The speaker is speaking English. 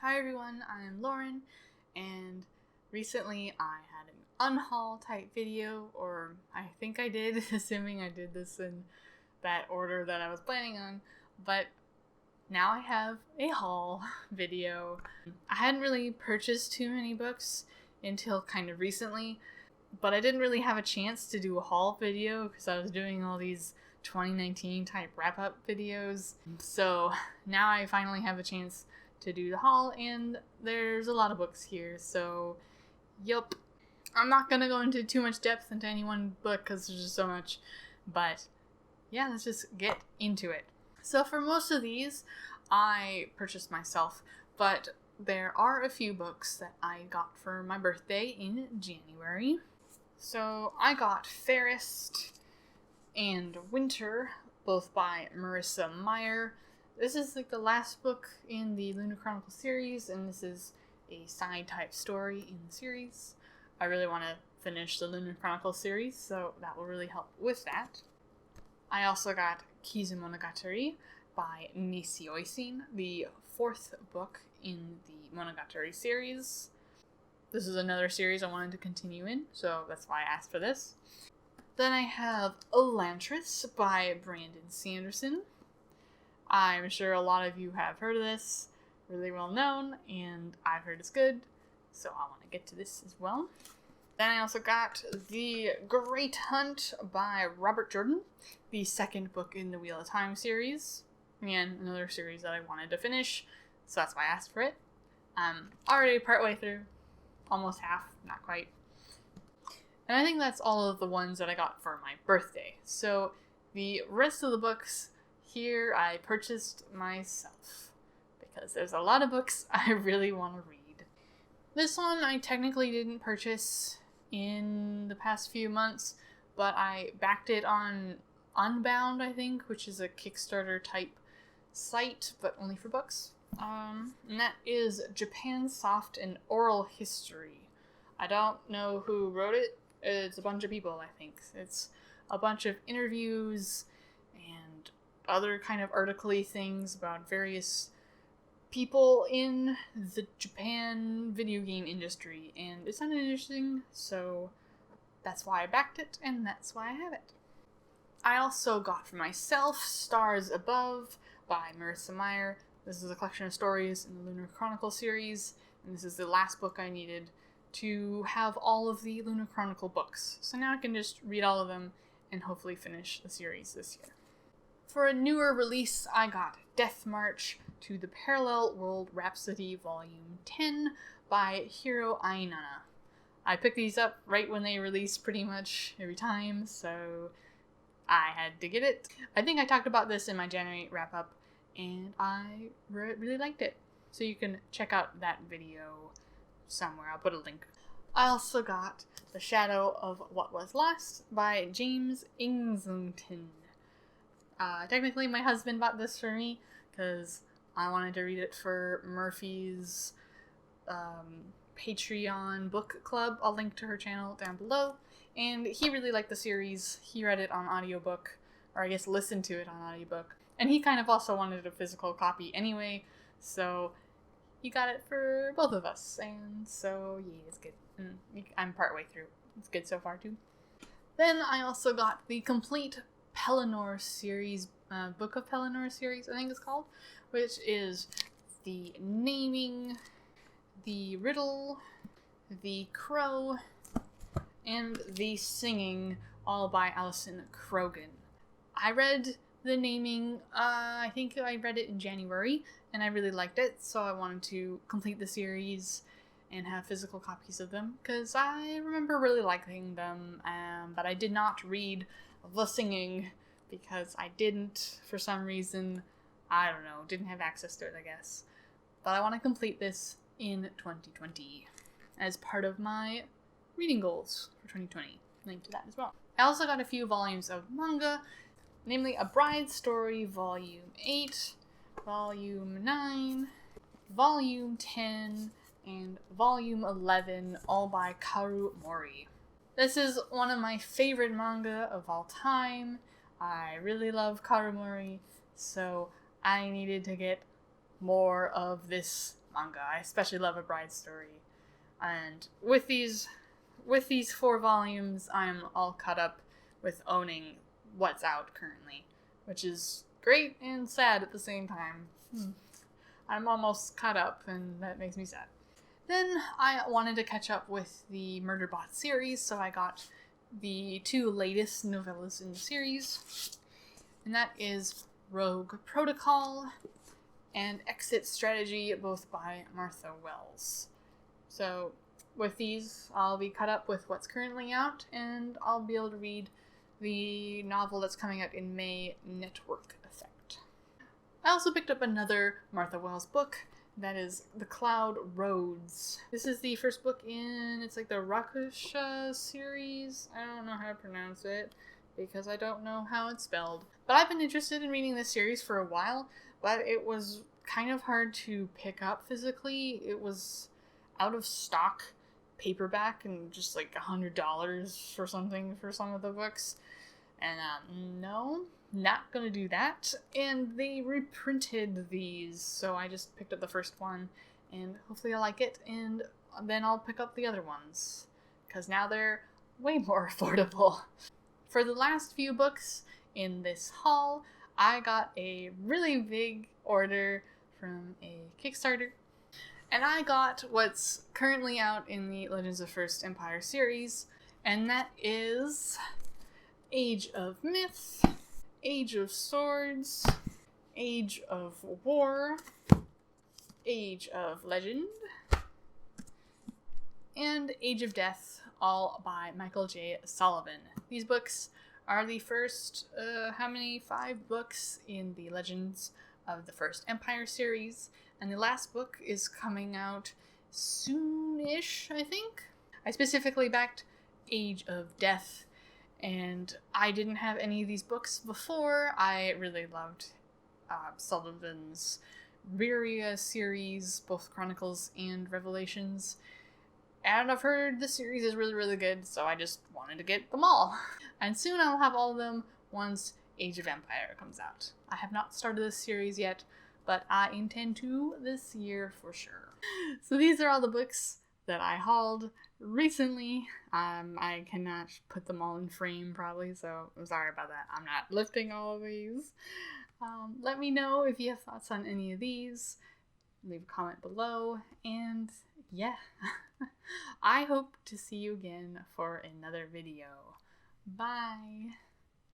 Hi everyone, I'm Lauren, and recently I had an unhaul type video, or I think I did, assuming I did this in that order that I was planning on, but now I have a haul video. I hadn't really purchased too many books until kind of recently, but I didn't really have a chance to do a haul video because I was doing all these 2019 type wrap-up videos, so now I finally have a chance to do the haul, and there's a lot of books here, so yup. I'm not gonna go into too much depth into any one book because there's just so much, but yeah, let's just get into it. So for most of these, I purchased myself, but there are a few books that I got for my birthday in January. So I got Fairest and Winter, both by Marissa Meyer. This is like the last book in the Lunar Chronicle series, and this is a side type story in the series. I really want to finish the Lunar Chronicle series, so that will really help with that. I also got Kizumonogatari by Nisi Oisin, the fourth book in the Monogatari series. This is another series I wanted to continue in, so that's why I asked for this. Then I have Elantris by Brandon Sanderson. I'm sure a lot of you have heard of this, really well known, and I've heard it's good, so I want to get to this as well. Then I also got The Great Hunt by Robert Jordan, the second book in the Wheel of Time series, and another series that I wanted to finish, so that's why I asked for it. I'm already partway through, almost half, not quite. And I think that's all of the ones that I got for my birthday. So the rest of the books here I purchased myself, because there's a lot of books I really want to read. This one I technically didn't purchase in the past few months, but I backed it on Unbound, I think, which is a Kickstarter type site, but only for books. And that is Japan Soft and Oral History. I don't know who wrote it. It's a bunch of people, I think. It's a bunch of interviews and other kind of article-y things about various people in the Japan video game industry, and it sounded interesting, so that's why I backed it, and that's why I have it. I also got for myself Stars Above by Marissa Meyer. This is a collection of stories in the Lunar Chronicle series, and this is the last book I needed to have all of the Lunar Chronicle books. So now I can just read all of them and hopefully finish the series this year. For a newer release, I got Death March to the Parallel World Rhapsody Volume 10 by Hiro Ainana. I picked these up right when they release pretty much every time, so I had to get it. I think I talked about this in my January wrap-up, and I really liked it. So you can check out that video somewhere. I'll put a link. I also got The Shadow of What Was Lost by James Inglesington. Technically, my husband bought this for me because I wanted to read it for Murphy's Patreon book club. I'll link to her channel down below. And he really liked the series. He read it on audiobook, or I guess listened to it on audiobook. And he kind of also wanted a physical copy anyway, so he got it for both of us. And so, yeah, it's good. I'm partway through. It's good so far, too. Then I also got the complete Pelennor series, Book of Pelennor series, I think it's called, which is the naming, the riddle, the crow, and the singing, all by Alison Krogan. I read the naming, I think I read it in January, and I really liked it, so I wanted to complete the series and have physical copies of them, because I remember really liking them, but I did not read the singing because I didn't, for some reason, I don't know, didn't have access to it, I guess. But I want to complete this in 2020 as part of my reading goals for 2020. Link to that as well. I also got a few volumes of manga, namely A Bride's Story Volume 8, Volume 9, Volume 10, and Volume 11, all by Kaoru Mori. This is one of my favorite manga of all time. I really love Kaoru Mori, so I needed to get more of this manga. I especially love A Bride's Story. And with these 4 volumes, I'm all caught up with owning what's out currently, which is great and sad at the same time. I'm almost caught up, and that makes me sad. Then I wanted to catch up with the Murderbot series, so I got the 2 latest novellas in the series, and that is Rogue Protocol and Exit Strategy, both by Martha Wells. So with these, I'll be caught up with what's currently out, and I'll be able to read the novel that's coming out in May, Network Effect. I also picked up another Martha Wells book, that is The Cloud Roads. This is the first book in, it's like the Rakusha series. I don't know how to pronounce it, because I don't know how it's spelled. But I've been interested in reading this series for a while, but it was kind of hard to pick up physically. It was out of stock paperback and just like $100 for something for some of the books. And no, not gonna do that. And they reprinted these, so I just picked up the first one, and hopefully I like it, and then I'll pick up the other ones, because now they're way more affordable. For the last few books in this haul, I got a really big order from a Kickstarter, and I got what's currently out in the Legends of First Empire series, and that is Age of Myth, Age of Swords, Age of War, Age of Legend, and Age of Death, all by Michael J. Sullivan. These books are the first, 5 books in the Legends of the First Empire series, and the last book is coming out soon-ish, I think. I specifically backed Age of Death, and I didn't have any of these books before. I really loved Sullivan's Riria series, both Chronicles and Revelations, and I've heard the series is really, really good, so I just wanted to get them all. And soon I'll have all of them once Age of Empire comes out. I have not started this series yet, but I intend to this year for sure. So these are all the books that I hauled recently. I cannot put them all in frame probably, so I'm sorry about that. I'm not lifting all of these. Let me know if you have thoughts on any of these. Leave a comment below, and yeah. I hope to see you again for another video. Bye!